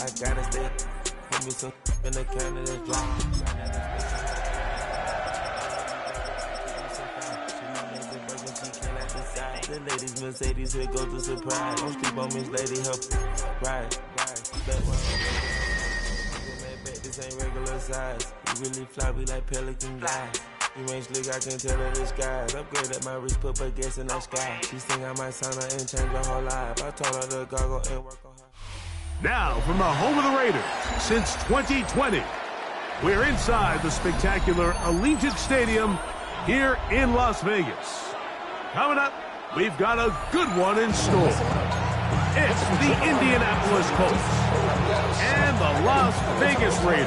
I gotta stay. Put me some in the can of the drop. The ladies Mercedes, here goes the surprise. Don't sleep on Miss Lady, help right. This ain't regular size. You really fly, we like Pelican guys. You ain't slick, I can tell her the skies. Upgrade at my wrist, put baguettes in the sky. She think I might sign her and change her whole life. I told her to goggle and work on her. Now, from the home of the Raiders, since 2020, we're inside the spectacular Allegiant Stadium here in Las Vegas. Coming up, we've got a good one in store. It's the Indianapolis Colts and the Las Vegas Raiders.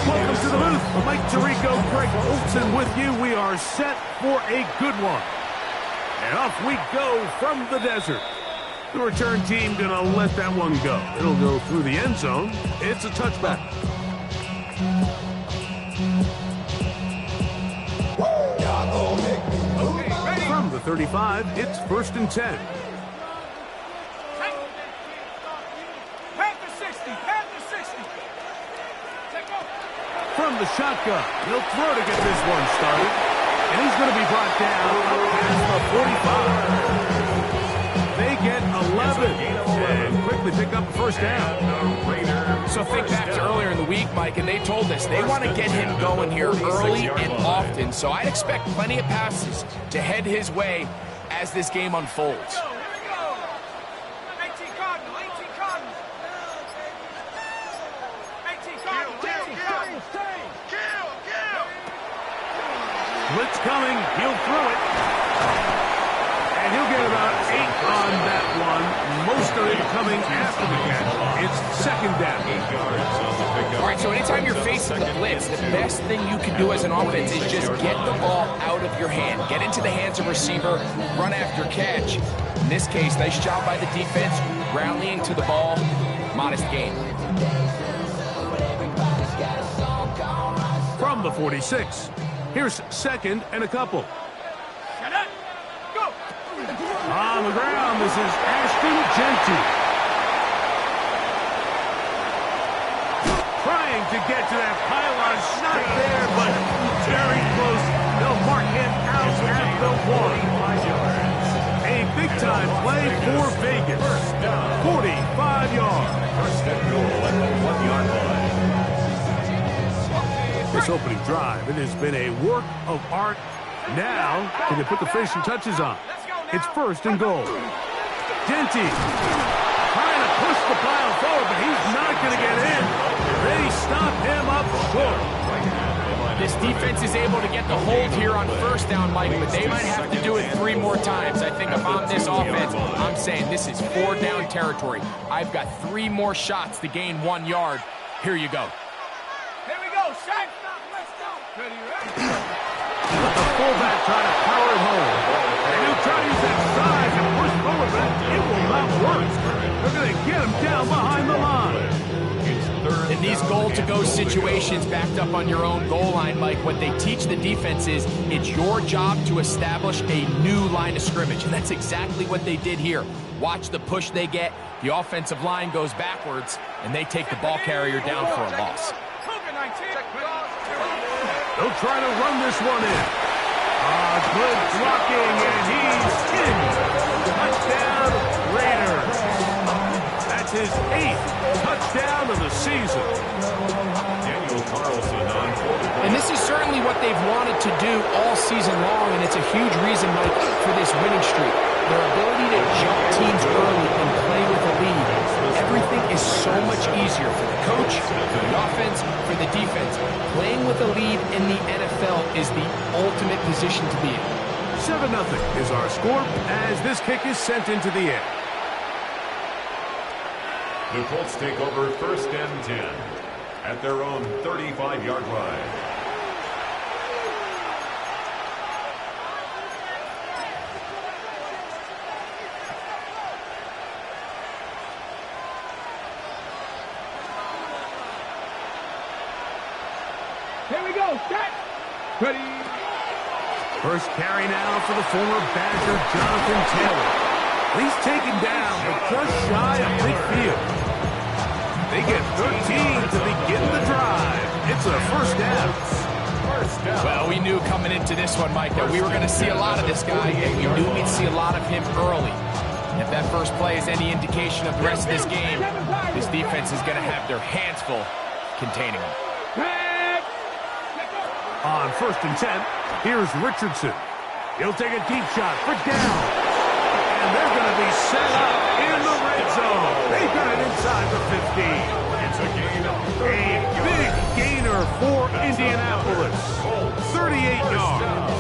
Welcome to the booth. Mike Tirico, Greg Olson with you. We are set for a good one. And off we go from the desert. The return team gonna let that one go. It'll go through the end zone. It's a touchback. From the 35, it's 1st and 10. From the shotgun, he'll throw to get this one started. And he's going to be brought down past the 45. They get 11 and quickly pick up the first down. So think back to earlier in the week, Mike, and they told us they want to get him going here early and often. So I'd expect plenty of passes to head his way as this game unfolds. Blitz coming, he'll throw it. And he'll get about 8 on that one. Most of it coming after the catch. It's 2nd down. All right, so anytime you're facing the blitz, the best thing you can do as an offense is just get the ball out of your hand. Get into the hands of receiver, run after catch. In this case, nice job by the defense, rallying to the ball. Modest gain. From the 46, here's 2nd and a couple. On the ground, this is Ashton Jeanty. Trying to get to that pylon, not there, but very close. They'll mark him out at the 1. A big-time play for Vegas. 45 yards. First and goal at the 1-yard line. This opening drive, it has been a work of art. Now, can they put the finishing touches on? It's 1st and goal. Jeanty trying to push the pile forward, but he's not going to get in. They stop him up short. This defense is able to get the hold here on 1st down, Mike, but they might have to do it 3 more times. I think if I'm this offense, I'm saying this is 4-down territory. I've got 3 more shots to gain 1 yard. Here you go. Here we go, set. Let's go. Let the fullback try to power it home. And he'll try to use that size and push forward, but it will not work. They're going to get him down behind the line. In these goal-to-go situations backed up on your own goal line, Mike, what they teach the defense is it's your job to establish a new line of scrimmage, and that's exactly what they did here. Watch the push they get. The offensive line goes backwards, and they take the ball carrier down for a loss. They'll try to run this one in. Good blocking, and he's in. Touchdown, Raiders. That's his 8th touchdown of the season. Daniel Carlson on quarterback. And this is certainly what they've wanted to do all season long, and it's a huge reason, Mike, for this winning streak. Their ability to jump teams early and play with a lead. Everything is so much easier for the coach, for the offense, for the defense. Playing with a lead in the NFL is the ultimate position to be in. 7-0 is our score as this kick is sent into the air. The Colts take over 1st and 10 at their own 35-yard line. Here we go, set. Ready. First carry now for the former Badger, Jonathan Taylor. He's taken down, but just shy of midfield. They get 13 to begin the drive. It's a first down. Well, we knew coming into this one, Mike, that we were going to see a lot of this guy, and we knew we'd see a lot of him early. And if that first play is any indication of the rest of this game, this defense is going to have their hands full containing him. On 1st and 10, here's Richardson. He'll take a deep shot for down. And they're going to be set up in the red zone. They've got it inside the 15. It's a gain of A big gainer for Indianapolis. 38 yards.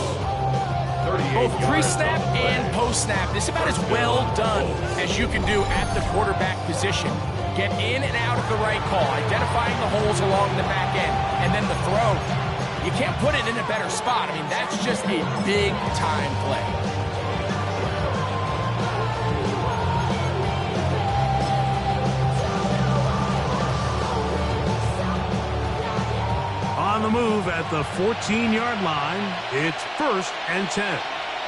Both pre-snap and post-snap, this is about as well done as you can do at the quarterback position. Get in and out of the right call, identifying the holes along the back end, and then the throw. You can't put it in a better spot. I mean, that's just a big-time play. On the move at the 14-yard line, it's 1st and 10.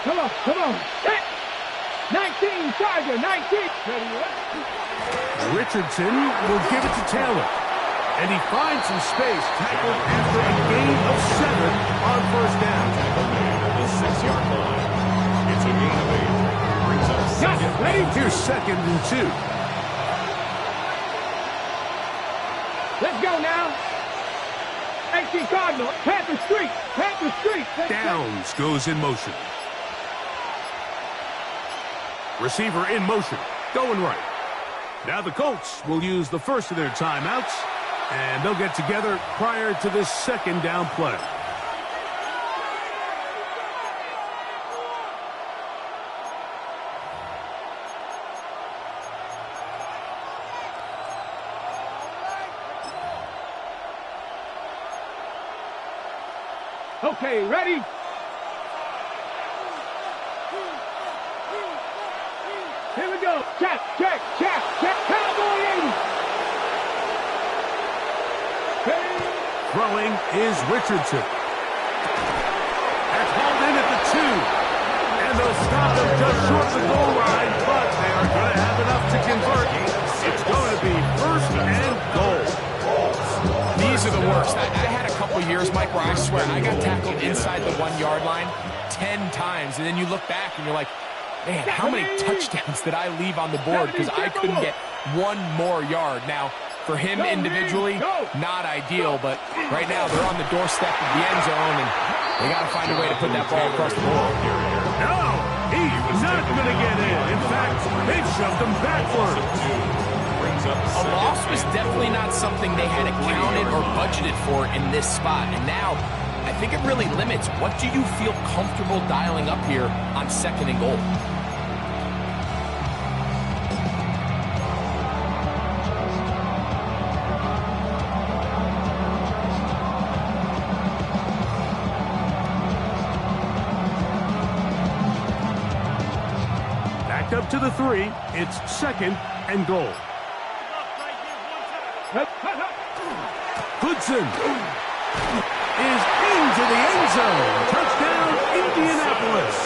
Come on, come on. 19, Charger, 19. Richardson will give it to Taylor. And he finds some space, tackled after a gain of 7 on 1st down. at the 6-yard line. It's a gain of 8. Brings up second. Ready? Here's 2nd and 2. Let's go now. 18 Cardinal, Panther Street, Panther Street. Downs goes in motion. Receiver in motion, going right. Now the Colts will use the first of their timeouts, and they'll get together prior to this 2nd down play. Okay, ready? Here we go. Check, check, check, check. Cowboy 80. Throwing is Richardson. That's hauled in at the 2. And they'll stop him just short of the goal line, but they are going to have enough to convert. It's going to be 1st and goal. These are the worst. I had a couple years, Mike, where I swear I got tackled inside the 1-yard line 10 times, and then you look back and you're like, man, how many touchdowns did I leave on the board because I couldn't get one more yard? Now, for him individually, not ideal, but right now they're on the doorstep of the end zone, and they got to find a way to put that ball across the board. No, he's not going to get in. In fact, they've shoved him backwards. A loss was definitely not something they had accounted or budgeted for in this spot. And now, I think it really limits what do you feel comfortable dialing up here on 2nd and goal. Backed up to the 3. It's 2nd and goal. Goodson is into the end zone. Touchdown, Indianapolis.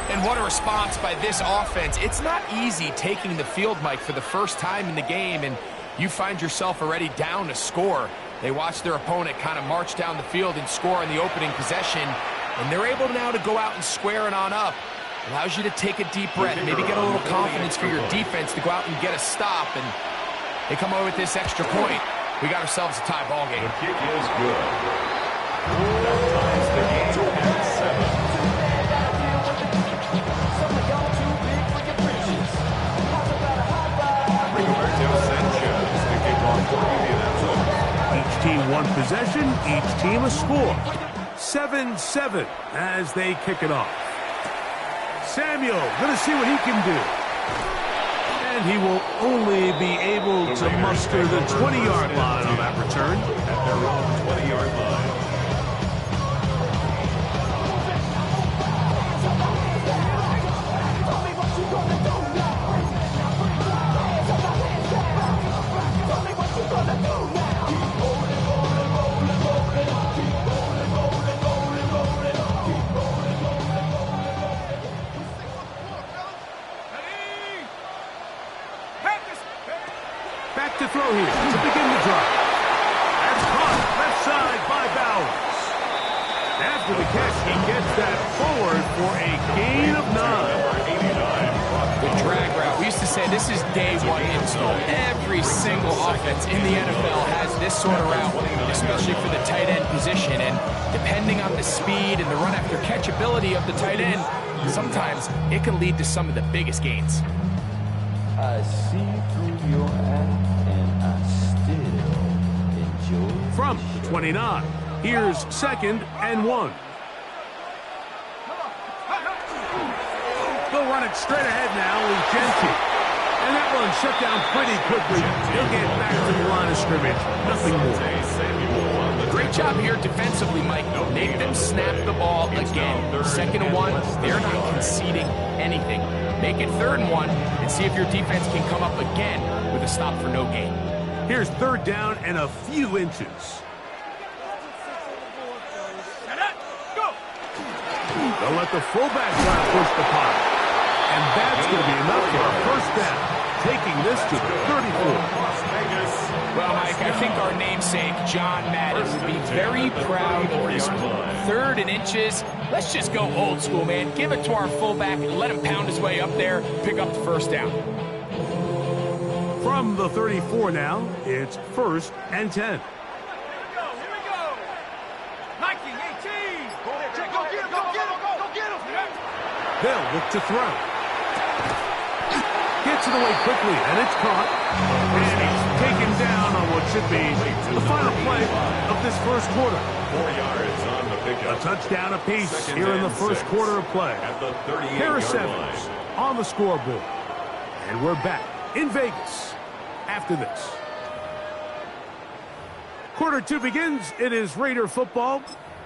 And what a response by this offense. It's not easy taking the field, Mike, for the first time in the game, and you find yourself already down a score. They watch their opponent kind of march down the field and score on the opening possession, and they're able now to go out and square it on up. Allows you to take a deep breath, maybe get a little confidence for your defense to go out and get a stop, and they come away with this extra point. We got ourselves a tie ball game. The kick is good. That ties the game at 7. Roberto Sanchez to kick off for Indianapolis. Each team one possession, each team a score. 7-7 as they kick it off. Samuel going to see what he can do. And he will only be able to muster the 20-yard line on that return. At their own 20-yard line. throw here to begin the drive. That's caught left side by Bowers. After the catch, he gets that forward for a gain of 9. The drag route. We used to say this is day one install. Every single offense in the NFL has this sort of route, especially for the tight end position. And depending on the speed and the run after catch ability of the tight end, sometimes it can lead to some of the biggest gains. I see through your act, and I still enjoy. From the 29, here's 2nd and 1. They'll run it straight ahead now with Gentry. And that one shut down pretty quickly. He'll get back to the line of scrimmage. Nothing more. Great job here defensively, Mike. Make them snap the ball again. 2nd and 1, they're not conceding anything. Make it 3rd and 1 and see if your defense can come up again with a stop for no gain. Here's 3rd down and a few inches. They'll let the fullback try to push the punt. And that's going to be enough for a 1st down, taking this to the 34. Well, Mike, I think our namesake, John Madden, would be very proud of this one. 3rd and inches. Let's just go old school, man. Give it to our fullback and let him pound his way up there, pick up the 1st down. From the 34 now, it's 1st and 10. Here we go. Nike 18. Go get him, go get him. They'll look to throw. Gets it away quickly, and it's caught. And he's taken down on what should be the final play of this 1st quarter. 4 yards on the pickup. A touchdown apiece here in the 1st quarter of play. At the 38-yard Harris line. Evans on the scoreboard. And we're back in Vegas after this. Quarter 2 begins. It is Raider football.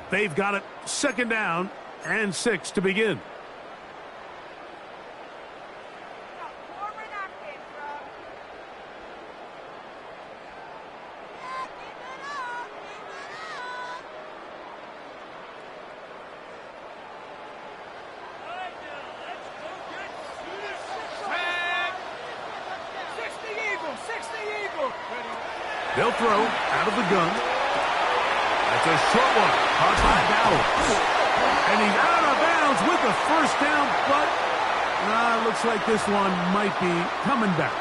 They've got it 2nd down and 6 to begin. They'll throw out of the gun. That's a short one. Caught by Bowers. And he's out of bounds with the 1st down, but looks like this one might be coming back.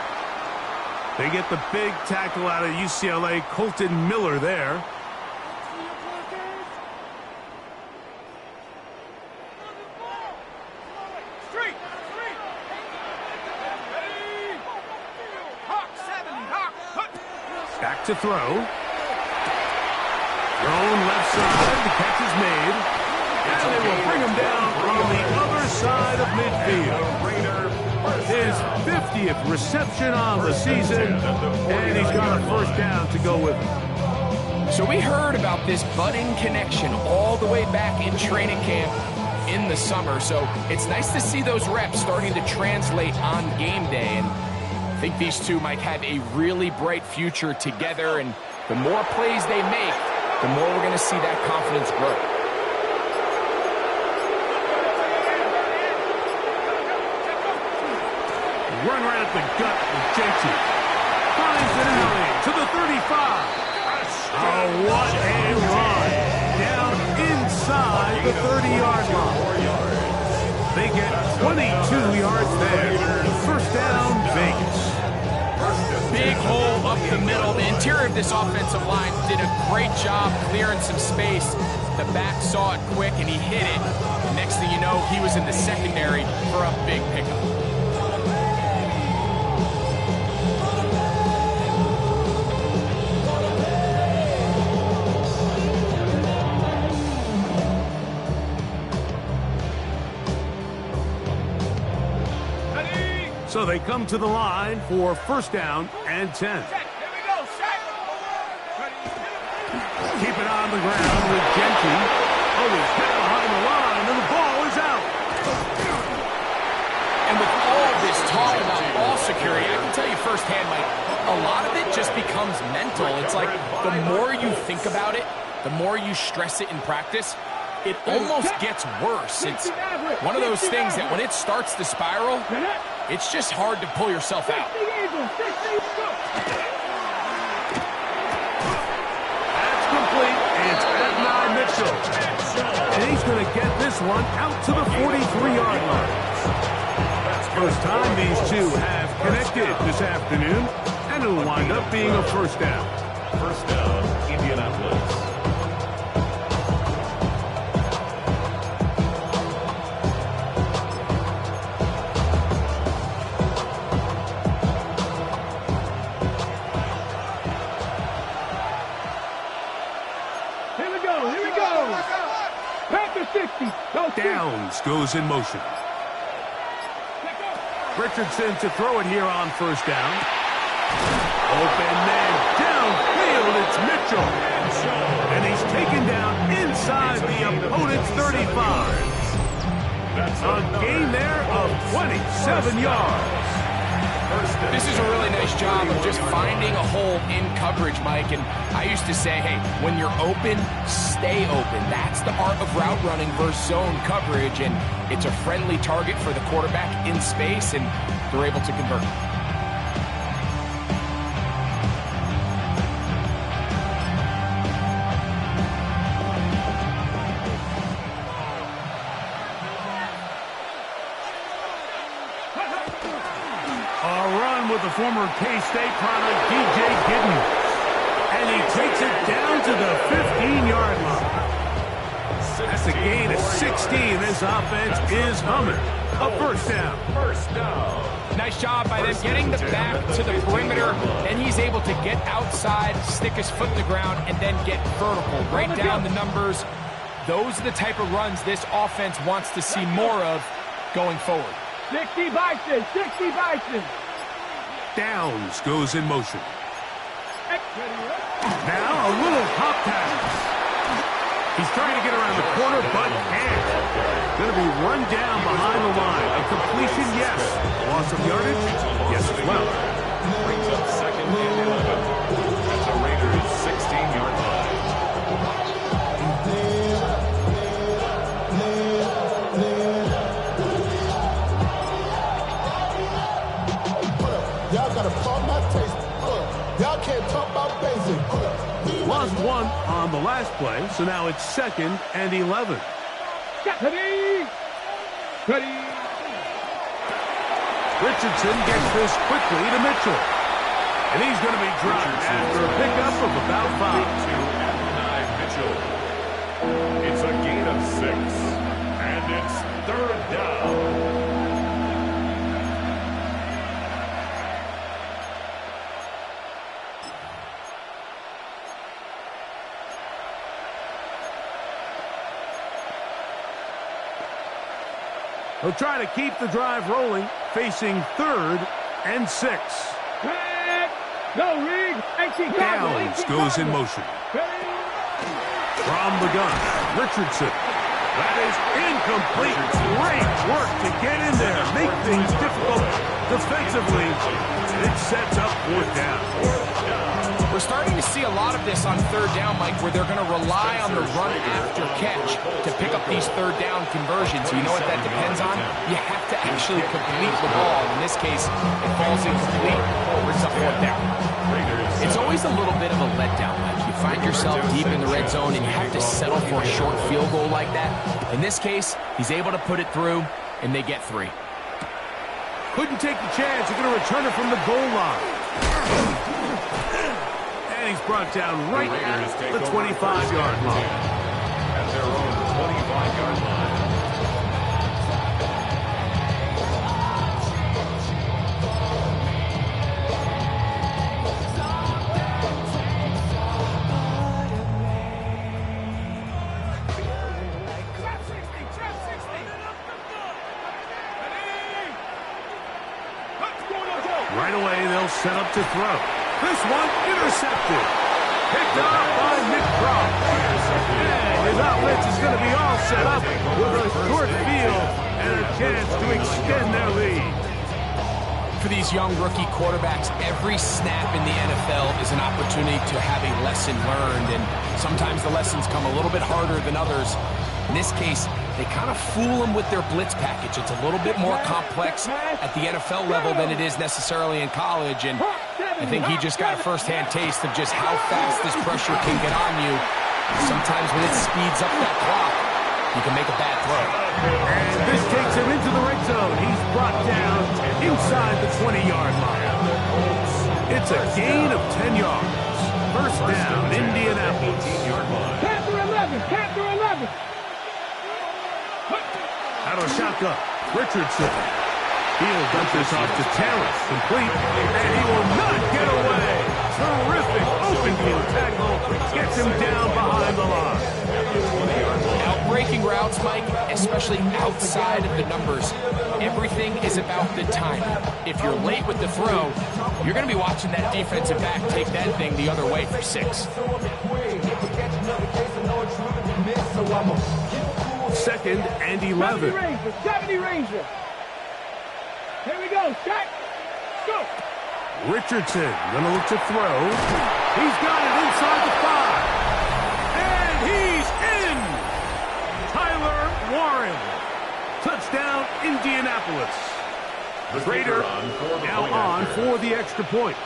They get the big tackle out of UCLA, Colton Miller there. Back to throw. Thrown left side. The catch is made. And they will bring him down on the other side of midfield. His 50th reception on the season. And he's got a 1st down to go with it. So we heard about this budding connection all the way back in training camp in the summer. So it's nice to see those reps starting to translate on game day. And I think these two might have a really bright future together, and the more plays they make, the more we're going to see that confidence grow. Run right at the gut with Gentry. Finds an alley to the 35. Oh, what a run. Down inside the 30-yard line. They get 22 yards there. 1st down, Vegas. Big hole up the middle. The interior of this offensive line did a great job clearing some space. The back saw it quick, and he hit it. The next thing you know, he was in the secondary for a big pickup. So they come to the line for 1st down and 10. Here we go, Shaq. Keep it on the ground with Gentry. Oh, he's hit behind the line, and the ball is out. And with all this talk about ball security, I can tell you firsthand, Mike, a lot of it just becomes mental. It's like the more you think about it, the more you stress it in practice, it almost gets worse. It's one of those things that when it starts to spiral, it's just hard to pull yourself out. It's Adonai Mitchell. And he's going to get this one out to the 43-yard line. First time these two have connected this afternoon, and it'll wind up being a first down. First down, Indianapolis. Here we go. Pack the 60. Go Downs goes in motion. Richardson to throw it here on first down. Open man downfield, it's Mitchell. And he's taken down inside the opponent's 35. A gain there of 27 yards. This is a really nice job of just finding a hole in coverage, Mike. And I used to say, hey, when you're open, stay open. That's the art of route running versus zone coverage. And it's a friendly target for the quarterback in space, and they're able to convert. With the former K-State product, DJ Giddens. And he takes it down to the 15-yard line. That's a gain of 16. This offense is humming. A first down. First down. Nice job by them getting the back to the perimeter, and he's able to get outside, stick his foot in the ground, and then get vertical. Right down the numbers. Those are the type of runs this offense wants to see more of going forward. 60 Bison. Downs goes in motion. Now a little hop pass. He's trying to get around the corner, but can't. Going to be run down behind the line. A completion, yes. Loss of yardage, yes as well. Brings up second and 11 at the Raiders' 16-yard line. Y'all gotta pump my taste. Y'all can't talk about basic. Lost one on the last play, so now it's second and 11. Ready. Richardson gets this quickly to Mitchell. And he's going to be dropped after a pickup of about 5. To Adonai Mitchell. It's a gain of 6. And it's third down. He'll try to keep the drive rolling, facing 3rd and 6. Go, Rig. Downs goes in motion. From the gun, Richardson. That is incomplete. Great work to get in there, make things difficult defensively. It sets up 4th down. We're starting to see a lot of this on 3rd down, Mike, where they're going to rely on the run after catch to pick up these 3rd down conversions. You know what that depends on? You have to actually complete the ball. In this case, it falls incomplete, brings up 4th down. It's always a little bit of a letdown, Mike. You find yourself deep in the red zone and you have to settle for a short field goal like that. In this case, he's able to put it through, and they get 3. Couldn't take the chance. You're going to return it from the goal line. And he's brought down right at the 25-yard line. At their own 25-yard line. Right away, they'll set up to throw. This one intercepted. Picked off by Nick Cross. And his offense is going to be all set up with a short field and a chance to extend their lead. For these young rookie quarterbacks, every snap in the NFL is an opportunity to have a lesson learned, and sometimes the lessons come a little bit harder than others. In this case, they kind of fool them with their blitz package. It's a little bit more complex at the NFL level than it is necessarily in college, and I think he just got a first-hand taste of just how fast this pressure can get on you Sometimes when it speeds up that clock, you can make a bad throw. And this takes him into the red zone. He's brought down inside the 20-yard line. It's a gain of 10 yards. First down, Indianapolis. Count through 11. Count through 11. Out of shotgun, Richardson. He'll dump this off to Taylor. Complete. And he will not get away. Terrific open field tackle. Gets him down behind the line. Breaking routes, Mike, especially outside of the numbers, everything is about the timing. If you're late with the throw, you're going to be watching that defensive back take that thing the other way for 6. Second and 11. 70 Ranger. Here we go. Shot. Go. Richardson going to look to throw. He's got it inside the 5. And he's in. Tyler Warren. Touchdown, Indianapolis. Prater now on for the extra point.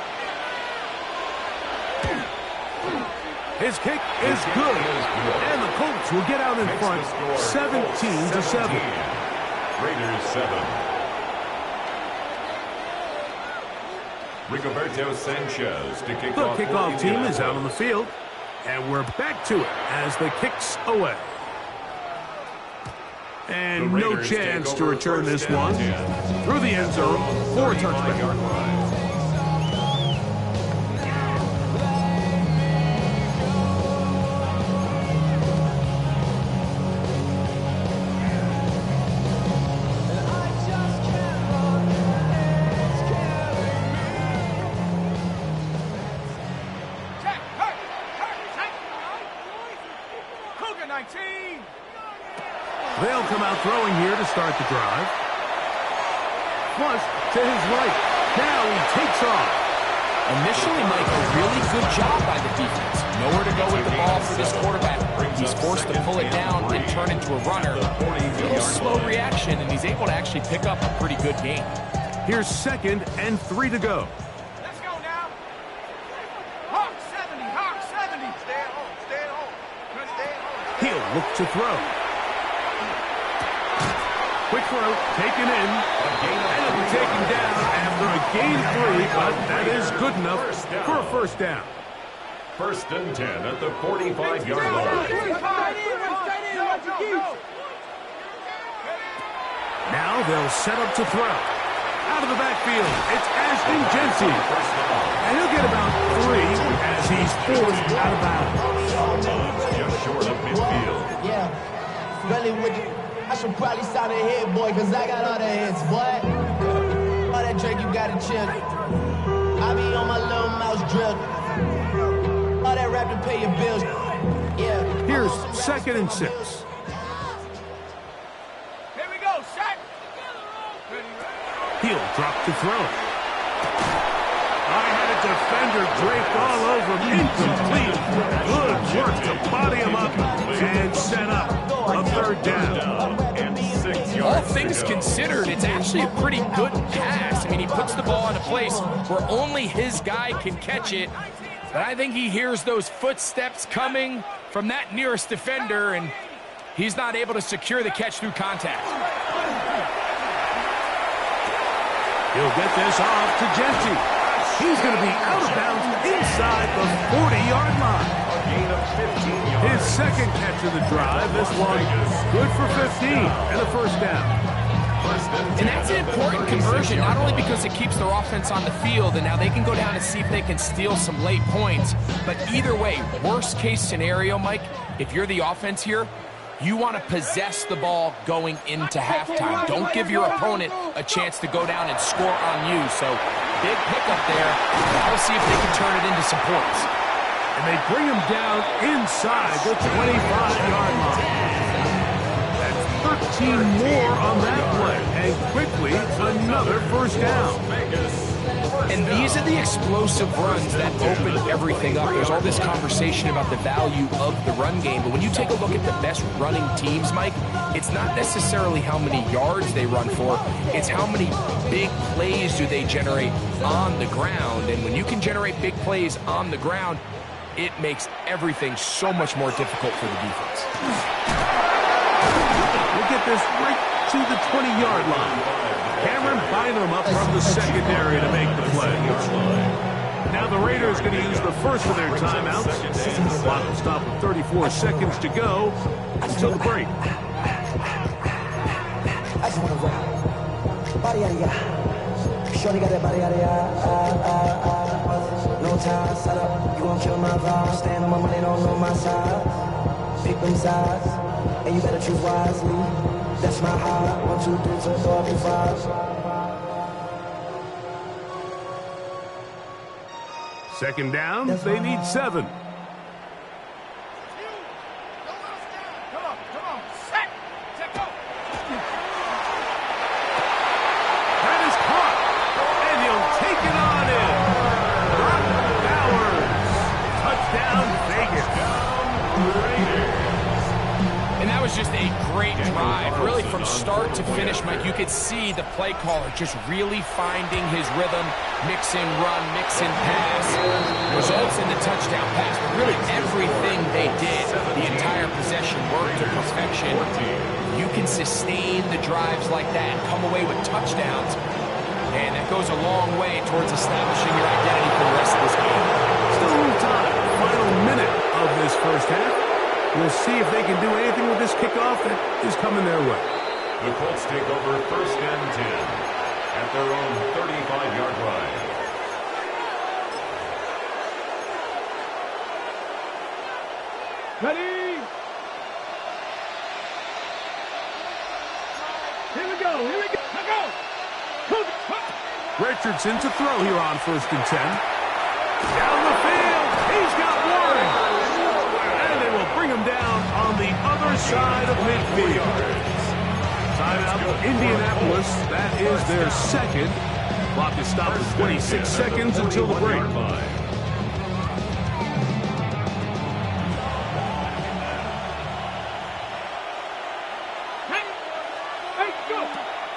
His kick is good. And the Colts will get out in front 17-7. Raiders 7. Rigoberto Sanchez to kick off. The kickoff team is out on the field. And we're back to it as the kick's away. And no chance to return this one. Through the end zone for a touchdown. They'll come out throwing here to start the drive. Flush to his right. Now he takes off. Initially, Mike, a really good job by the defense. Nowhere to go with the ball for this quarterback. He's forced to pull it down and turn into a runner. A little slow reaction, and he's able to actually pick up a pretty good game. Here's 2nd and 3 to go. Let's go now. Hawk 70. Hawk 70. Stay at home. Stay at home. Stay at home. He'll look to throw. Quick throw, taken in, and it'll be taken down after a gain of 3, but that is good enough for a first down. 1st and 10 at the 45-yard line. Now they'll set up to throw. Out of the backfield, it's Ashton Jensen. And he'll get about 3 as he's forced out of bounds. Just short of midfield. Yeah, really with you. I should probably sign a hit, boy, because I got all the hits, boy. All that drink, you got to chill. I be on my little mouse drill. All that rap to pay your bills. Yeah. Here's 2nd and 6. Here we go, shot. He'll drop to throw. I had a defender draped all over him. Incomplete. Good work to body him up and set up a 3rd down. And 6 yards. All things considered, it's actually a pretty good pass. I mean, he puts the ball in a place where only his guy can catch it. But I think he hears those footsteps coming from that nearest defender, and he's not able to secure the catch through contact. He'll get this off to Jensen. He's going to be out of bounds inside the 40-yard line. His 2nd catch of the drive. This one good for 15 and a first down. And that's an important conversion, not only because it keeps their offense on the field, and now they can go down and see if they can steal some late points. But either way, worst case scenario, Mike, if you're the offense here, you want to possess the ball going into halftime. Don't give your opponent a chance to go down and score on you. So big pickup there. Now we'll see if they can turn it into some points. And they bring him down inside the 25-yard line. That's 13 more on that play. And quickly, another first down. And these are the explosive runs that open everything up. There's all this conversation about the value of the run game, but when you take a look at the best running teams, Mike, it's not necessarily how many yards they run for, it's how many big plays do they generate on the ground. And when you can generate big plays on the ground, it makes everything so much more difficult for the defense. We'll get this right to the 20-yard line. Cameron Bynum up from the secondary to make the play. Now the Raiders going to use the first of their timeouts. The clock will stop with 34 seconds to go until the break. I just want to rap. Body out of ya. Shorty got that body out of ya. No time, set up. You gon' kill my vibe. Stand on my money, don't know my side. Pick them sides, and you better choose wisely. That's my high. 1, 2, 3, 4, 5. Second down, they need 7. That is caught, and he'll take it on in. Brock Bowers, touchdown Vegas. And that was just a great drive. Really from start to finish, Mike, you could see the play caller just really finding his rhythm, mixing run, mixing pass. Results in the touchdown pass. But really everything they did, the entire possession worked to perfection. You can sustain the drives like that, come away with touchdowns, and that goes a long way towards establishing your identity for the rest of this game. Still a little time. Final minute of this first half. We'll see if they can do anything with this kickoff that is coming their way. The Colts take over 1st and 10 at their own 35-yard line. Ready? Here we go. Let go. Richardson to throw here on 1st and 10. Down the field. He's got one. Bring him down on the other side of midfield. Timeout for Indianapolis. That is their second. Clock is stopped with 26 seconds until the break.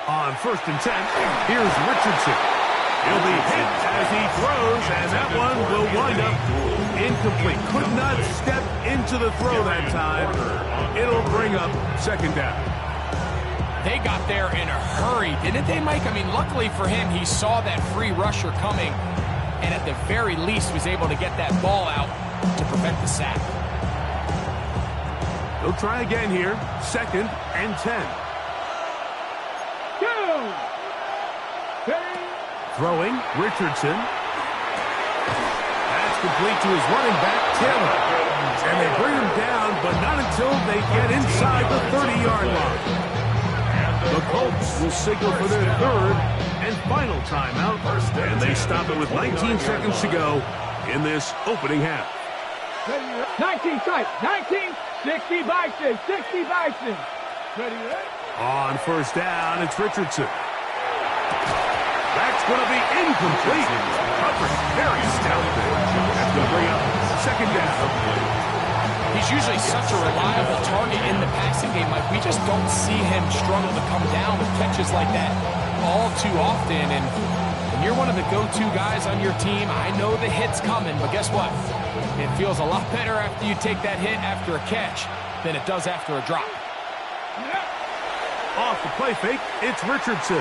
On 1st and 10, here's Richardson. He'll be hit as he throws, and that one will wind up incomplete. Could not step into the throw that time. It'll bring up 2nd down. They got there in a hurry, didn't they, Mike? I mean, luckily for him, he saw that free rusher coming, and at the very least was able to get that ball out to prevent the sack. They'll try again here. 2nd and 10. Throwing, Richardson. That's complete to his running back, Taylor. And they bring him down, but not until they get inside the 30-yard line. The Colts will signal for their 3rd and final timeout, and they stop it with 19 seconds to go in this opening half. 19 strikes. 19, 60 Bison. 60 Bison. Ready? On 1st down, it's Richardson. That's going to be incomplete. Coverage very stout. That's going to bring up 2nd down. He's usually such a reliable target in the passing game. Like, we just don't see him struggle to come down with catches like that all too often. And when you're one of the go-to guys on your team, I know the hit's coming, but guess what? It feels a lot better after you take that hit after a catch than it does after a drop. Off the play fake, it's Richardson.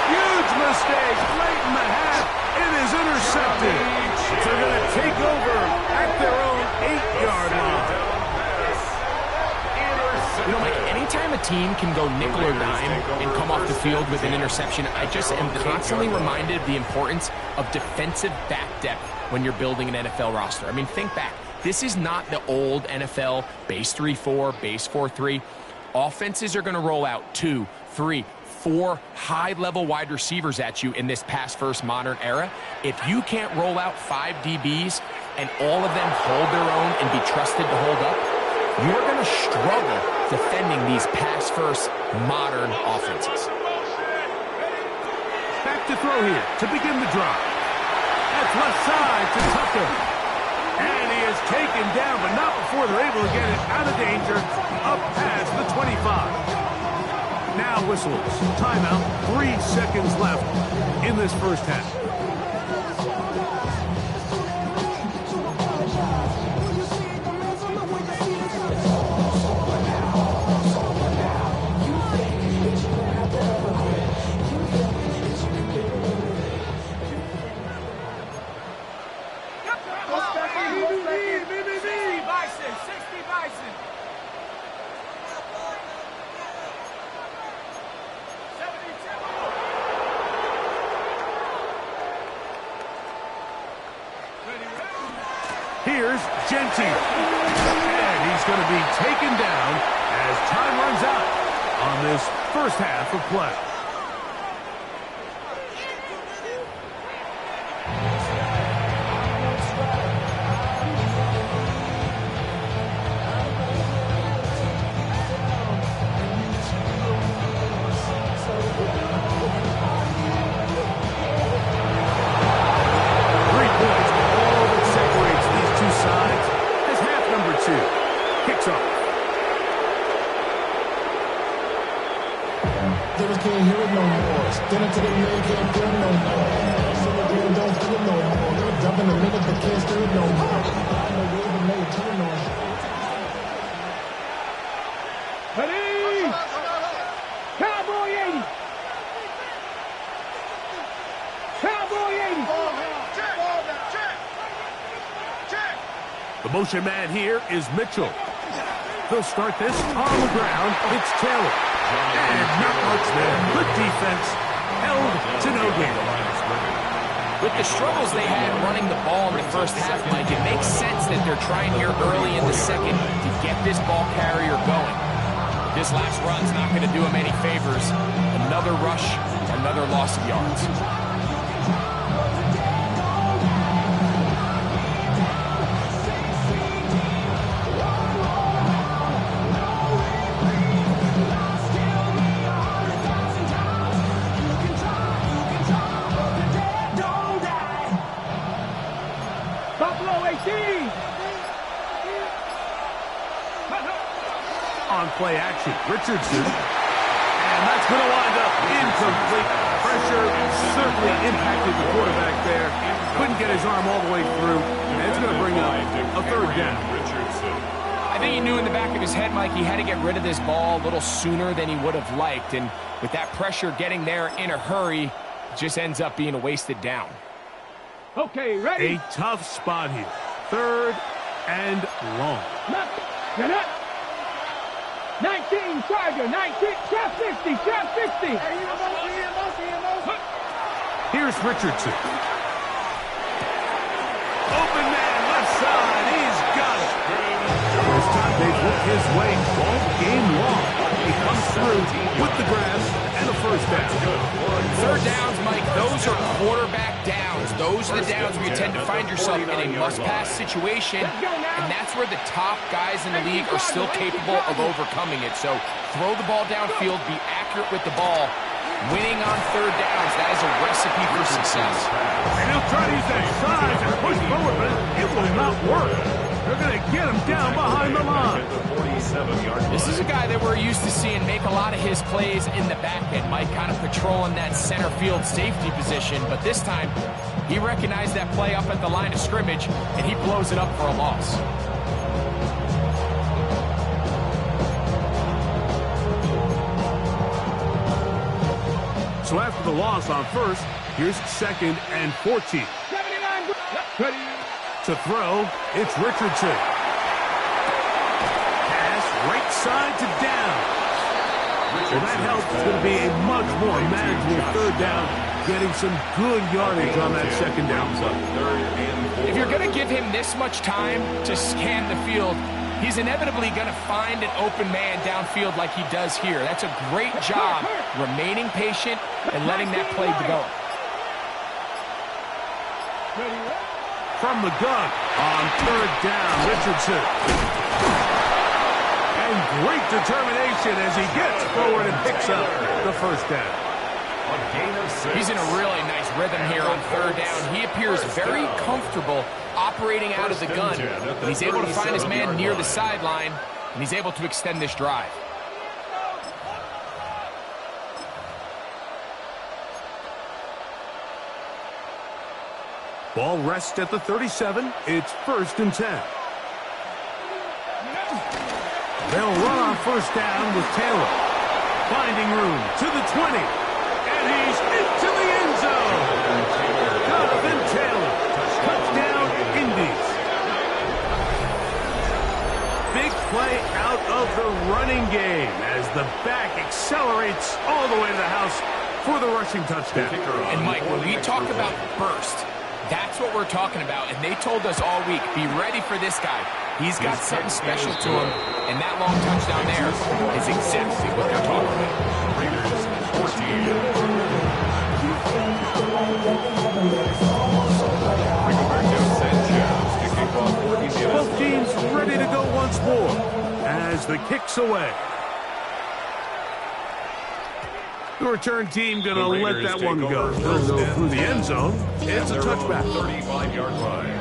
Huge mistake late in the half. It is intercepted. They're going to take over at their own 8-yard line. You know, Mike, anytime a team can go nickel or dime and come off the field with an interception, I just am constantly reminded of the importance of defensive back depth when you're building an NFL roster. I mean, think back. This is not the old NFL base 3-4, base 4-3. Offenses are going to roll out 2, 3, 4 high-level wide receivers at you in this pass-first modern era. If you can't roll out 5 DBs and all of them hold their own and be trusted to hold up, you're going to struggle defending these pass-first modern offenses. Back to throw here to begin the drive. That's left side to Tucker. And he is taken down, but not before they're able to get it out of danger up past the 25. Now whistles. Timeout. 3 seconds left in this first half. Gentile. And he's going to be taken down as time runs out on this first half of play. Can't hear it no more. Stand up to the man, can't feel it no more. Some of them don't feel it no more. They're dumping a minute, but can't steal it no more. I know where the name turn on. Ready? Cowboy 80. Cowboy 80. Check. The motion man here is Mitchell. He'll start this on the ground. It's Taylor. And not much there. Good defense. Held to no gain. With the struggles they had running the ball in the first half, Mike, it makes sense that they're trying here early in the second to get this ball carrier going. This last run's not going to do him any favors. Another rush, another loss of yards. On play action, Richardson. And that's going to wind up incomplete. Pressure certainly impacted the quarterback there. Couldn't get his arm all the way through. And it's going to bring up a third down. I think he knew in the back of his head, Mike, he had to get rid of this ball a little sooner than he would have liked. And with that pressure getting there in a hurry, it just ends up being a wasted down. Okay, ready? A tough spot here. Third and long. Get up. 19, Charger, 19, trap 60, trap 60. Here's Richardson. Open man, left side, he's got it. This time they've worked his way all game long. He comes through with the grab and a first down. Third downs, Mike, those are quarterback downs. Those are the downs where you tend to find yourself in a must-pass situation, and that's where the top guys in the league are still capable of overcoming it. So throw the ball downfield, be accurate with the ball. Winning on third downs, that is a recipe for success. And he'll try to use that size and push forward, but it will not work. They're going to get him down behind the line. This is a guy that we're used to seeing make a lot of his plays in the back end. Mike kind of patrolling that center field safety position, but this time he recognized that play up at the line of scrimmage, and he blows it up for a loss. So after the loss on first, here's 2nd and 14. 79. To throw, it's Richardson. Pass right side to down. Well, that helps. It's going to be a much more manageable third down, getting some good yardage on that second down play. If you're going to give him this much time to scan the field, he's inevitably going to find an open man downfield like he does here. That's a great job remaining patient and letting that play develop. From the gun on third down, Richardson. And great determination as he gets forward and picks up the first down. He's in a really nice rhythm here on third down. He appears very comfortable operating out of the gun. And he's able to find his man near the sideline, and he's able to extend this drive. Ball rests at the 37. It's 1st and 10. They'll run on first down with Taylor. Finding room to the 20. And he's into the end zone. Jonathan Taylor. Touchdown, Indies. Big play out of the running game as the back accelerates all the way to the house for the rushing touchdown. And Mike, when we talk about burst, That's what we're talking about, and they told us all week, be ready for this guy. He's got something special to him, and that long touchdown there is exactly what they're talking about. Raiders 14. Rigoberto Sanchez to kick off for Indiana. Both teams ready to go once more as the kick's away. The return team going to let that one go. They'll go through the end zone. It's a touchback. 35-yard line.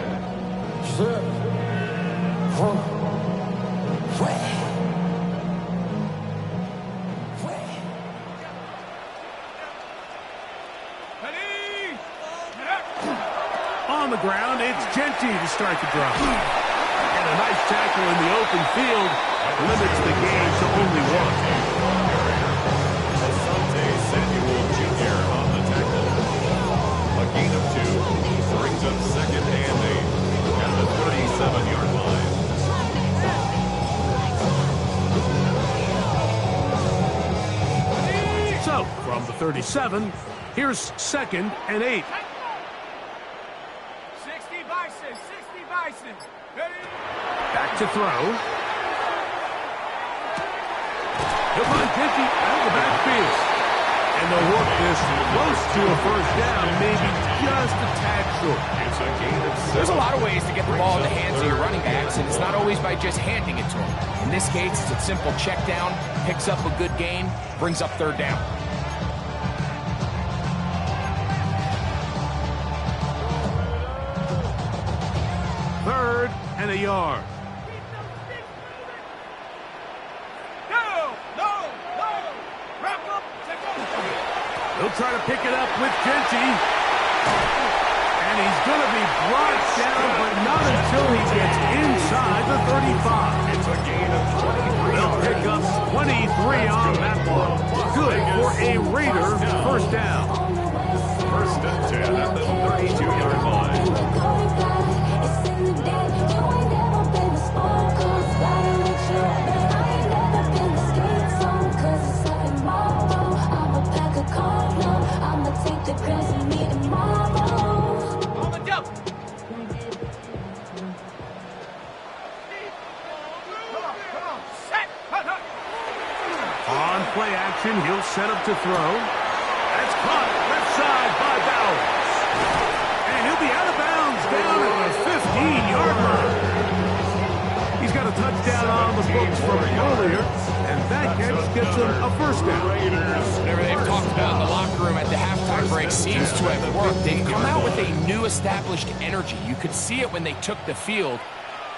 On the ground, it's Genty to start the drive. And a nice tackle in the open field limits the game to only one. Asante Samuel Jr. on the tackle. A gain of 2 brings up second and 8 at the 37-yard line. So, from the 37, here's second and 8. 60 Bison, 60 Bison. Ready? Back to throw. He'll find Genty out of the backfield. And they'll work this close to a first down, maybe just a tad short. It's a gain of 7. There's a lot of ways to get the ball in the hands of your running backs, and it's not always by just handing it to them. In this case, it's a simple check down, picks up a good gain, brings up third down. Third and a yard. He'll try to pick it up with Genty. And he's going to be brought down, but not until he gets inside the 35. It's a gain of 23. They'll pick up 23 on that one. Good for a Raider first down. First and 10 at the 32-yard line. On play action, he'll set up to throw. That's caught left side by Bowers. And he'll be out of bounds down at the 15-yard line. He's got a touchdown on the books from earlier, and that catch gets him a first down. Whatever they've talked about in the locker room at the halftime break seems to have worked. They've come out with a new established energy. You could see it when they took the field.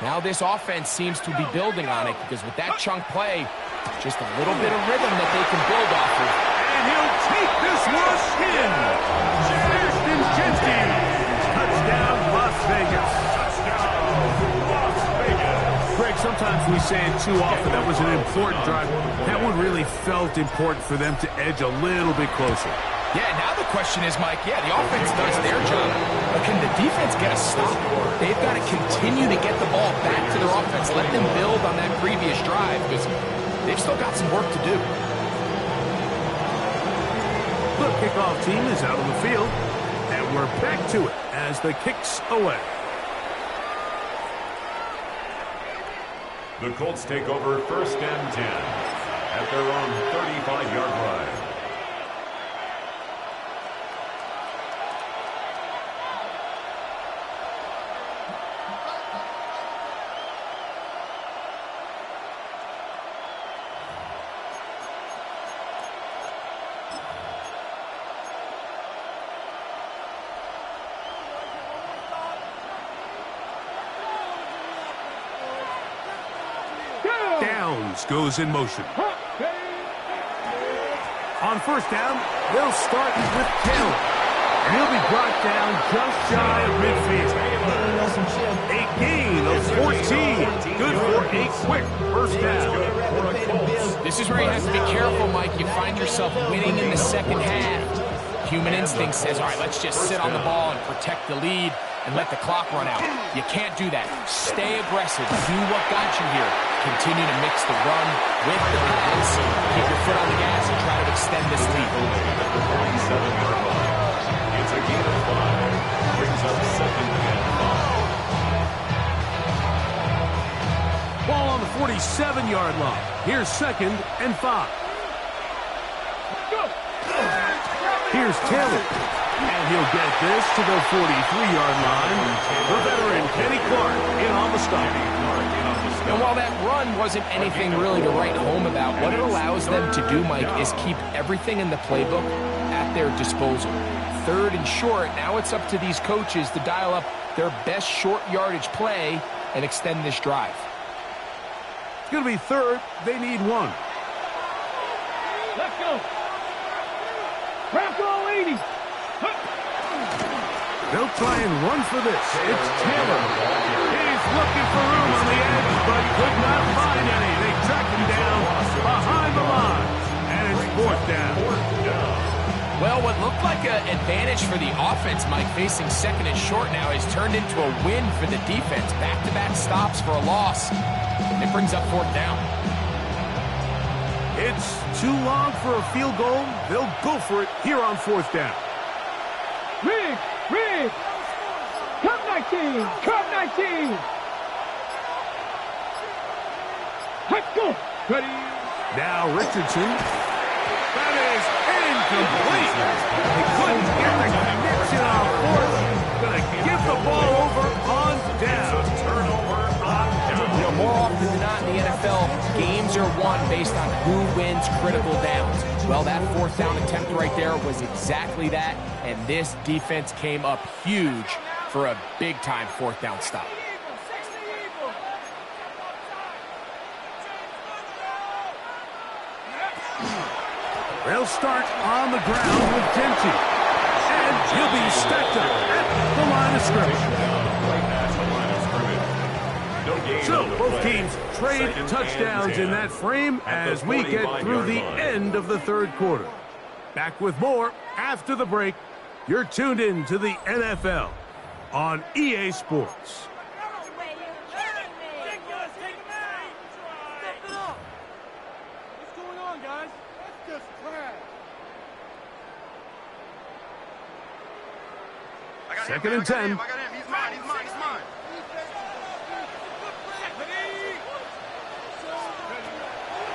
Now this offense seems to be building on it because with that chunk play, just a little bit of rhythm that they can build off of. And he'll take this one in. Ashton Genty. Touchdown, Las Vegas. Greg, sometimes we say it too often. That was an important drive. That one really felt important for them to edge a little bit closer. Yeah, now the question is, Mike, the offense does their job, but can the defense get a stop? They've got to continue to get the ball back to their offense. Let them build on that previous drive because they've still got some work to do. The kickoff team is out on the field, and we're back to it as the kick's away. The Colts take over first and 10 at their own 35-yard line. Downs goes in motion. On first down, they'll start with Taylor. And he'll be brought down just shy of midfield. A gain of 14. Good for a quick first down. This is where you have to be careful, Mike. You find yourself winning in the second half. Human instinct says, all right, let's just sit on the ball and protect the lead and let the clock run out. You can't do that. Stay aggressive. Do what got you here. Continue to mix the run with the pass. Keep your foot on the gas and try to extend this lead. It's a gain of 5. Brings up 2nd and 5. Ball on the 47-yard line. Here's 2nd and 5. Here's Taylor. And he'll get this to the 43-yard line. The veteran, Kenny Clark, in on the stop. And while that run wasn't anything really to write home about, what it allows them to do, Mike, is keep everything in the playbook at their disposal. 3rd and short, now it's up to these coaches to dial up their best short yardage play and extend this drive. It's going to be 3rd. They need 1. Let's go. Bronco 80. They'll try and run for this. It's Taylor. He's looking for room on the edge, but could not find any. They track him down behind the line, and it's 4th down. Well, what looked like an advantage for the offense, Mike, facing 2nd and short now, has turned into a win for the defense. Back-to-back stops for a loss. It brings up 4th down. It's too long for a field goal. They'll go for it here on 4th down. Rig. Come 19. Come 19. Let's go. Ready. Now Richardson. That is incomplete. He couldn't get the connection on 4th. Going to give the ball over on down. Turnover on down. You know, more often than not in the NFL, games are won based on who wins critical downs. Well, that 4th down attempt right there was exactly that, and this defense came up huge for a big-time 4th down stop. They'll start on the ground with Dempsey, and he'll be stacked up at the line of scrimmage. So both teams trade touchdowns in that frame as we get through the end of the 3rd quarter. Back with more after the break. You're tuned in to the NFL on EA Sports. What's going on, guys? That's just trash. 2nd and 10. I got him. He's mine.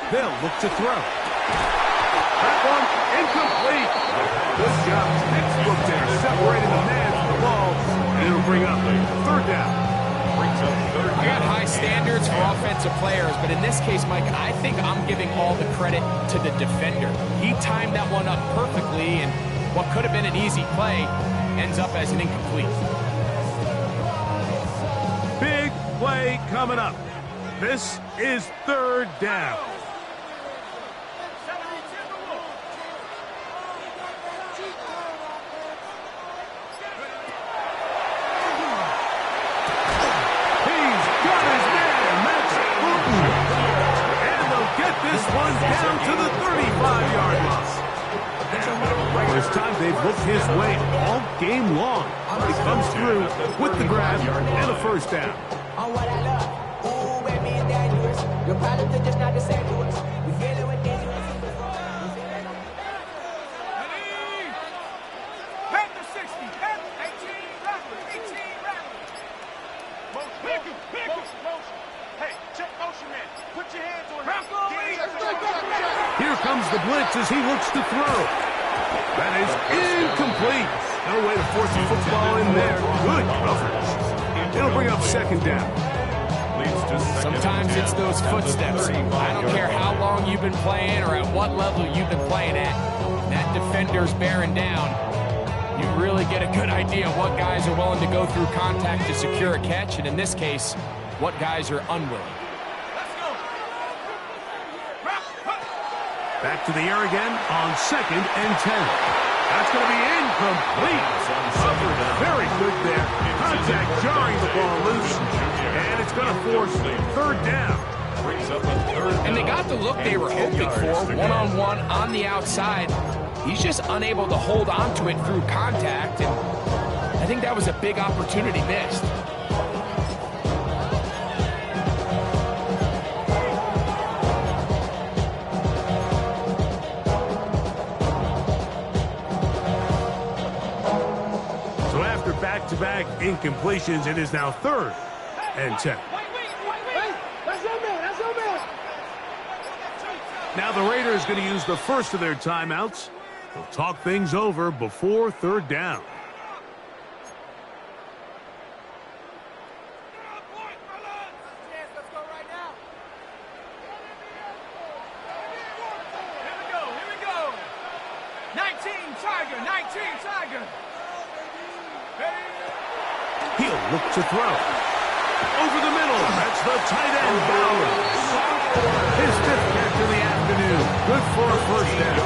They'll look to throw. That one incomplete. Good job. Textbook there, separating the man from the ball. And it'll bring up 3rd down. I got high standards for offensive players, but in this case, Mike, I think I'm giving all the credit to the defender. He timed that one up perfectly, and what could have been an easy play ends up as an incomplete. Big play coming up. This is 3rd down. This one down to the 35-yard line. First time they've looked his way all game long. He comes through with the grab and a 1st down. On what I love, ooh, baby, it's dangerous. Your problems are just not the same to us. We feel it with dangerous. Panther 60. Panther 18. Rattler. 18. Rattler. Motion. Hey, check motion, man. Put your hands on him. Here comes the blitz as he looks to throw. That is incomplete. No way to force the football in there. Good coverage. It'll bring up 2nd down. Sometimes it's those footsteps. I don't care how long you've been playing or at what level you've been playing at. That defender's bearing down. You really get a good idea of what guys are willing to go through contact to secure a catch, and in this case, what guys are unwilling. Back to the air again on 2nd and 10. That's going to be incomplete. Covered very good there. Contact jarring the ball loose. And it's going to force 3rd down. And they got the look they were hoping for, one-on-one on the outside. He's just unable to hold on to it through contact, and I think that was a big opportunity missed. back-to-back incompletions. It is now 3rd and 10. Now the Raiders going to use the first of their timeouts. They'll talk things over before 3rd down. He'll look to throw. Over the middle. That's the tight end, Bowers. His 5th catch of the afternoon. Good for a first down.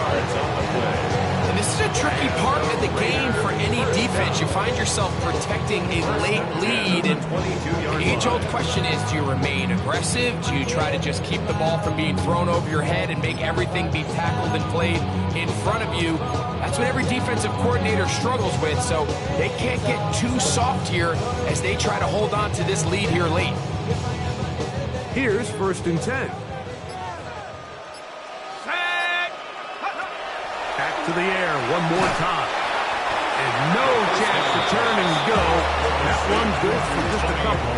And this is a tricky part of the game for any defense. You find yourself protecting a late lead, and the age-old question is, do you remain aggressive? Do you try to just keep the ball from being thrown over your head and make everything be tackled and played in front of you? That's what every defensive coordinator struggles with, so they can't get too soft here as they try to hold on to this lead here late. Here's 1st and 10. Back to the air one more time. And no chance to turn and go. That one good for just a couple.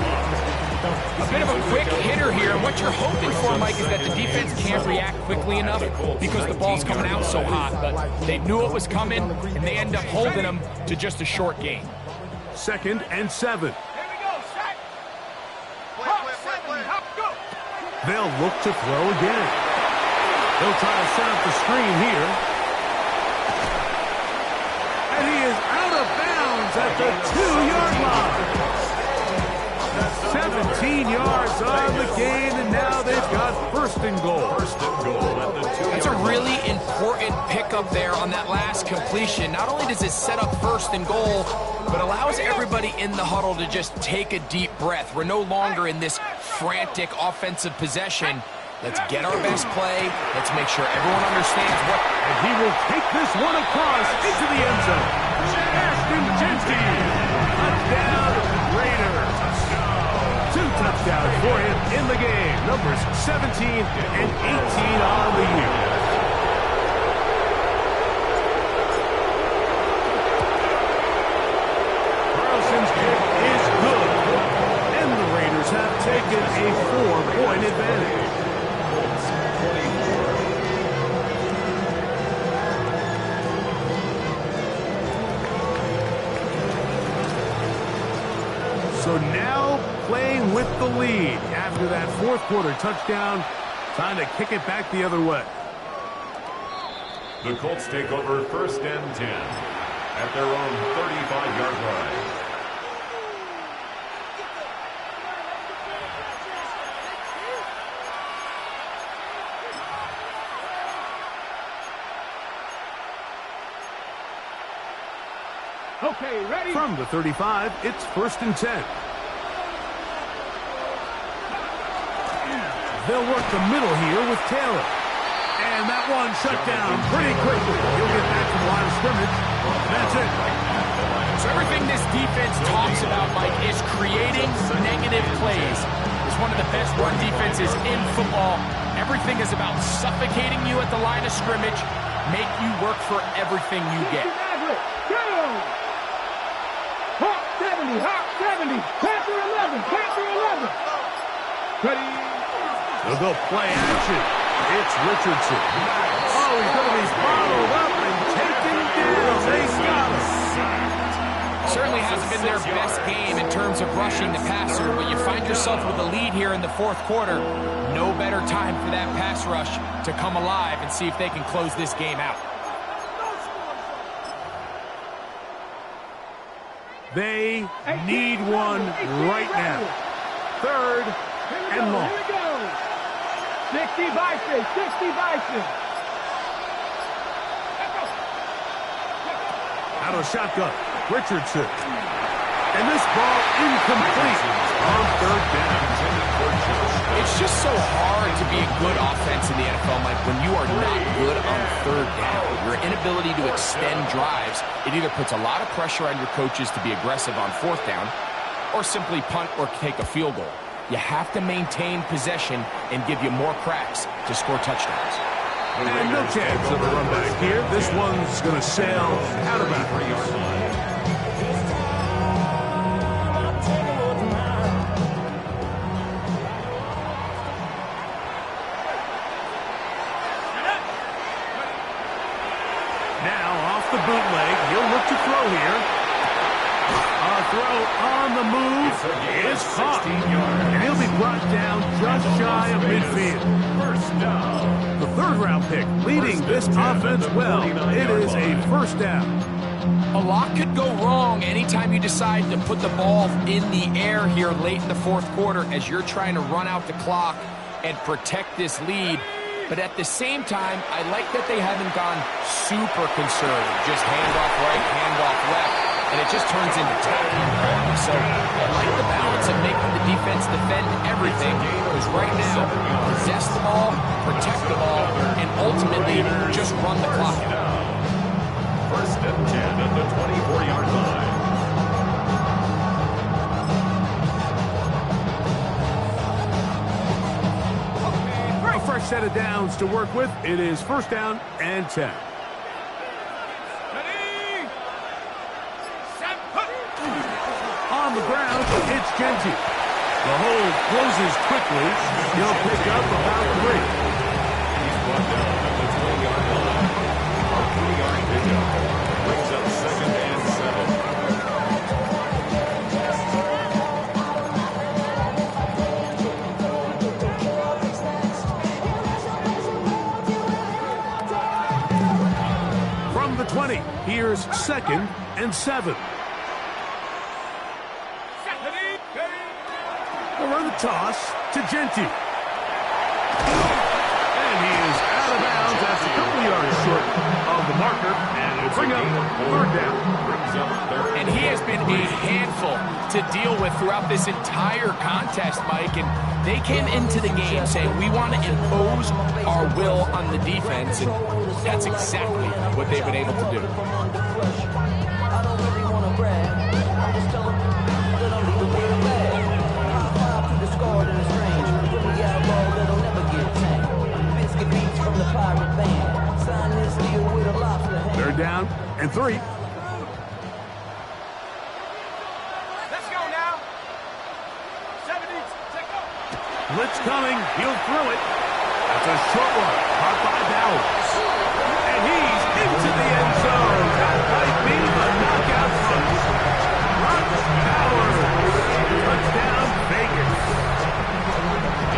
A bit of a quick hitter here, and what you're hoping for, Mike, is that the defense can't react quickly enough because the ball's coming out so hot. But they knew it was coming, and they end up holding them to just a short gain. 2nd and 7. They'll look to throw again. They'll try to set up the screen here. And he is out of bounds at the 2-yard line. 17 yards on the gain, and now they've got 1st and goal. That's a really important pickup there on that last completion. Not only does it set up 1st and goal, but allows everybody in the huddle to just take a deep breath. We're no longer in this frantic offensive possession. Let's get our best play. Let's make sure everyone understands what... And he will take this one across into the end zone. Ashton Jeanty. Touchdown, Raiders. 2 touchdowns for him in the game. Numbers 17 and 18 on the year. Carlson's kick is good. And the Raiders have taken a 4-point advantage. So now playing with the lead after that 4th quarter touchdown. Time to kick it back the other way. The Colts take over 1st and 10 at their own 35-yard line. Okay, ready? From the 35, it's 1st and 10. They'll work the middle here with Taylor. And that one shut down pretty quickly. He'll get back to the line of scrimmage. That's it. So everything this defense talks about, Mike, is creating negative plays. It's one of the best run defenses in football. Everything is about suffocating you at the line of scrimmage, make you work for everything you get. Hawk 70, Panther 11, Panther 11. Ready? They'll go play action. It's Richardson. Oh, he's going to be followed up and taken down. They got him. Certainly hasn't been their best game in terms of rushing the passer, but you find yourself with a lead here in the 4th quarter. No better time for that pass rush to come alive and see if they can close this game out. They need one right now. 3rd and long. 60 Bison, 60 Bison. Out of shotgun, Richardson. And this ball incomplete on 3rd down. It's just so hard to be a good offense in the NFL, Mike, when you are not good on 3rd down. Your inability to extend drives, it either puts a lot of pressure on your coaches to be aggressive on 4th down or simply punt or take a field goal. You have to maintain possession and give you more cracks to score touchdowns. And no chance of a run back here. This one's going to sail out of bounds. off the bootleg. He'll look to throw here. A throw on the move is caught. And he'll be brought down just shy of midfield. First down. The third-round pick leading this offense well. It is a first down. A lot could go wrong anytime you decide to put the ball in the air here late in the fourth quarter as you're trying to run out the clock and protect this lead. But at the same time, I like that they haven't gone super conservative. Just handoff right, handoff left, and it just turns into tackling crap. So I like the balance of making the defense defend everything, because right now, possess the ball, protect the ball, and ultimately just run the clock out. First and 10 at the 24-yard line. A fresh set of downs to work with. It is first down and 10. On the ground, it's Genty. The hole closes quickly. He'll pick up about 3. He's brought down at the 20-yard line. A 3-yard pickup brings up second and 7. From the 20, here's second and 7. They'll run the toss to Genty. And he is out of bounds. That's a couple yards short of the marker. And it'll bring up third down. And he has been a handful to deal with throughout this entire contest, Mike. And they came into the game saying, we want to impose our will on the defense. And that's exactly what they've been able to do. I don't really want to brag. I'm just telling you that I'm leaving with a bag. High five to the scarred in the strange. Put me out ball that'll never get tamed. Biscuit beats from the pirate band. Sign this deal with a lobster hand. They're down and 3. Let's go now. 70, take off. Blitz coming. He'll throw it. That's a short one. Caught by Bowers. And he's into the end zone. That might be a knockout punch. Rush Bowers. Touchdown, Vegas.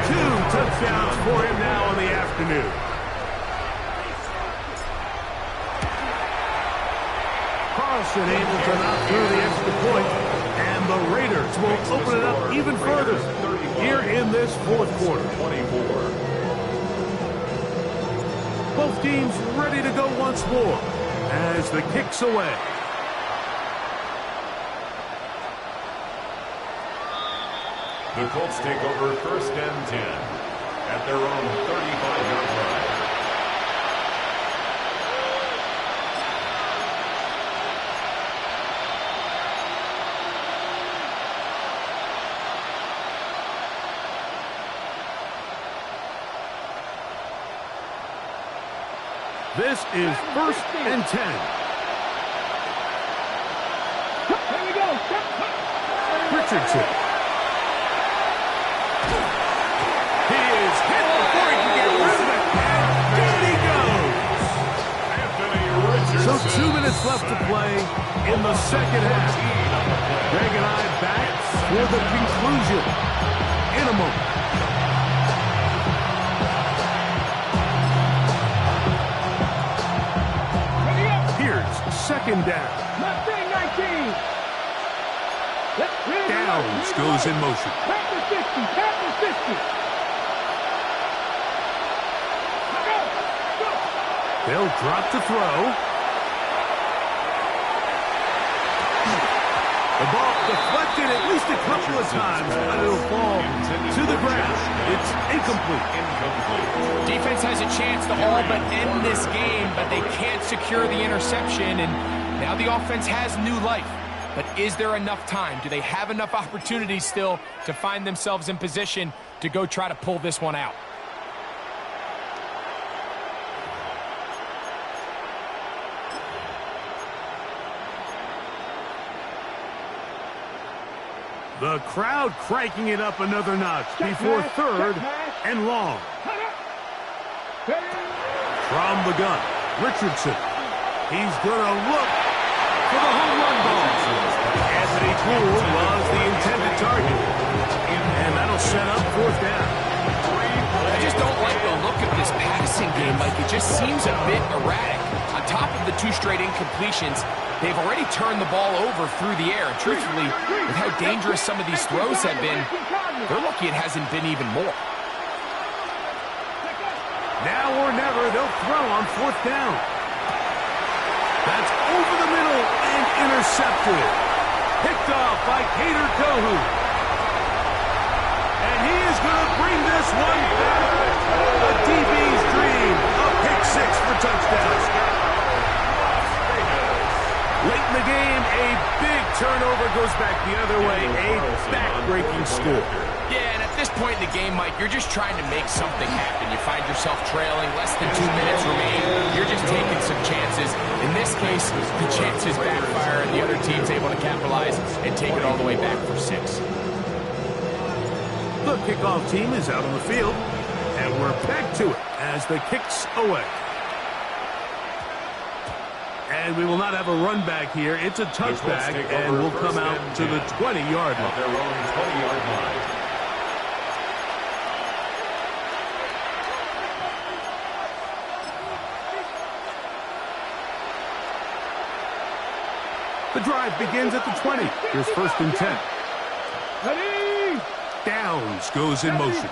2 touchdowns for him now in the afternoon. Carlson able to knock through the extra point, and the Raiders will open it up even further here in this fourth quarter. 24. Both teams ready to go once more as the kick's away. The Colts take over first and 10 at their own 35-yard line. This is first and 10. Here we go. Richardson. He is hit before he can get rid of it. And down he goes. Anthony Richardson. So 2 minutes left to play in the second half. Greg and I back for the conclusion in a moment. Here's second down. Mustang 19. Downs goes in motion. Panther 50. Panther 50. Go. Go. They'll drop to throw. The ball deflected at least a couple of times, but it'll fall to the ground. It's incomplete. Defense has a chance to all but end this game, but they can't secure the interception, and now the offense has new life. But is there enough time? Do they have enough opportunities still to find themselves in position to go try to pull this one out? The crowd cranking it up another notch before third and long. From the gun, Richardson. He's going to look for the home run ball. Anthony Poole was the intended target. And that'll set up fourth down. I just don't like the look of this passing game. Like, it just seems a bit erratic. On top of the 2 straight incompletions, they've already turned the ball over through the air. And truthfully, with how dangerous some of these throws have been, they're lucky it hasn't been even more. Now or never, they'll throw on fourth down. That's over the middle and intercepted. Picked off by Kader Kohou. And he is going to bring this one back. A DB's dream. A pick 6 for touchdown. Late in the game, a big turnover goes back the other way. A back-breaking score. Yeah, and at this point in the game, Mike, you're just trying to make something happen. You find yourself trailing, less than 2 minutes remain. You're just taking some chances. In this case, the chances backfire, and the other team's able to capitalize and take it all the way back for 6. The kickoff team is out on the field, and we're back to it as the kick's away. And we will not have a run back here. It's a touchback, and we'll come out to the 20-yard line. Their own 20-yard line. The drive begins at the 20. Here's 1st and 10. Ready? Downs goes in motion.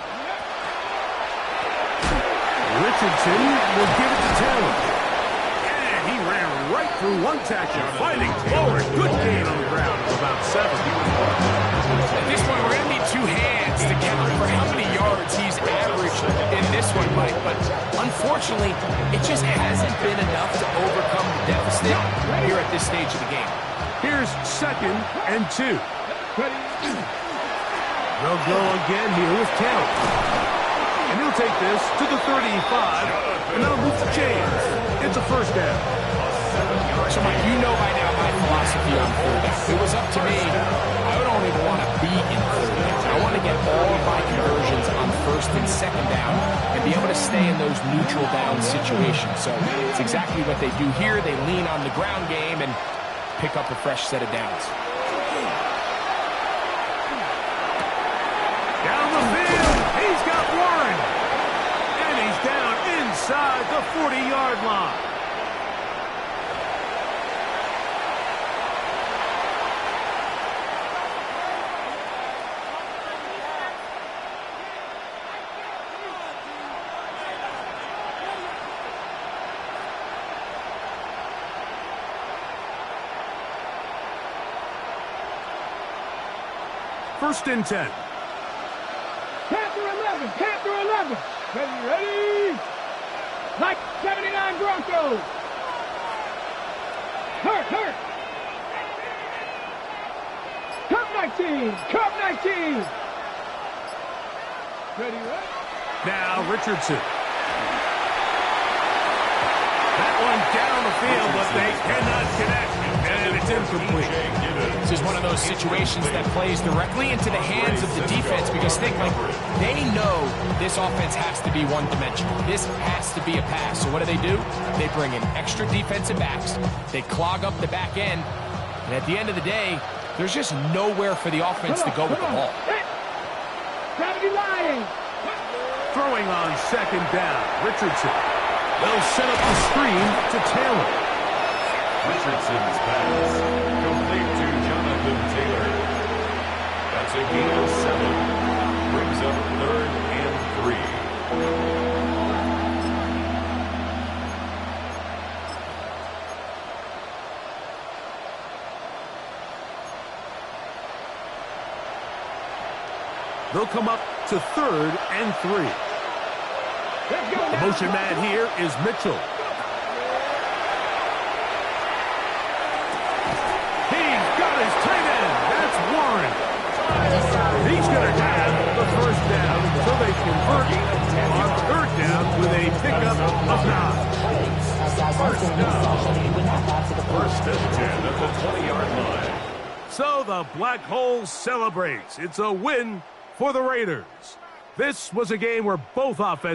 Richardson will give it to Taylor. And he ran right through one tackle, fighting forward. Good gain on the ground of about 7. At this point, we're going to need 2 hands to count for how many yards he's averaged in this one, Mike. But unfortunately, it just hasn't been enough to overcome the deficit here at this stage of the game. Here's 2nd and 2. They'll go again here with Taylor. And he'll take this to the 35, and that'll move to James. It's a first down. So, Mike, you know by now my philosophy on third down. If it was up to me, I don't even want to be in third down. I want to get all of my conversions on 1st and 2nd down and be able to stay in those neutral down situations. So it's exactly what they do here. They lean on the ground game and pick up a fresh set of downs. Down the field, he's got Warren. And he's down inside the 40-yard line. First and 10. Panther 11, Panther 11. Ready? Like 79 Broncos. Hurt. Cup 19, Cup 19. Ready? Now Richardson. That one down the field, but they cannot connect. And it's incomplete. This is one of those situations that plays directly into the hands of the defense because think, like, they know this offense has to be one-dimensional. This has to be a pass. So what do? They bring in extra defensive backs. They clog up the back end. And at the end of the day, there's just nowhere for the offense to go with the ball. Gravity line. Throwing on 2nd down. Richardson. They'll set up the screen to Taylor. Richardson's pass complete to Jonathan Taylor. That's a gain of 7. Brings up 3rd and 3. They'll come up to 3rd and 3. The motion man here is Mitchell. He's got his tight end. That's Warren. He's going to have the first down so they convert on 3rd down with a pickup of 9. First and 10 at the 20-yard line. So the Black Hole celebrates. It's a win for the Raiders. This was a game where both offenses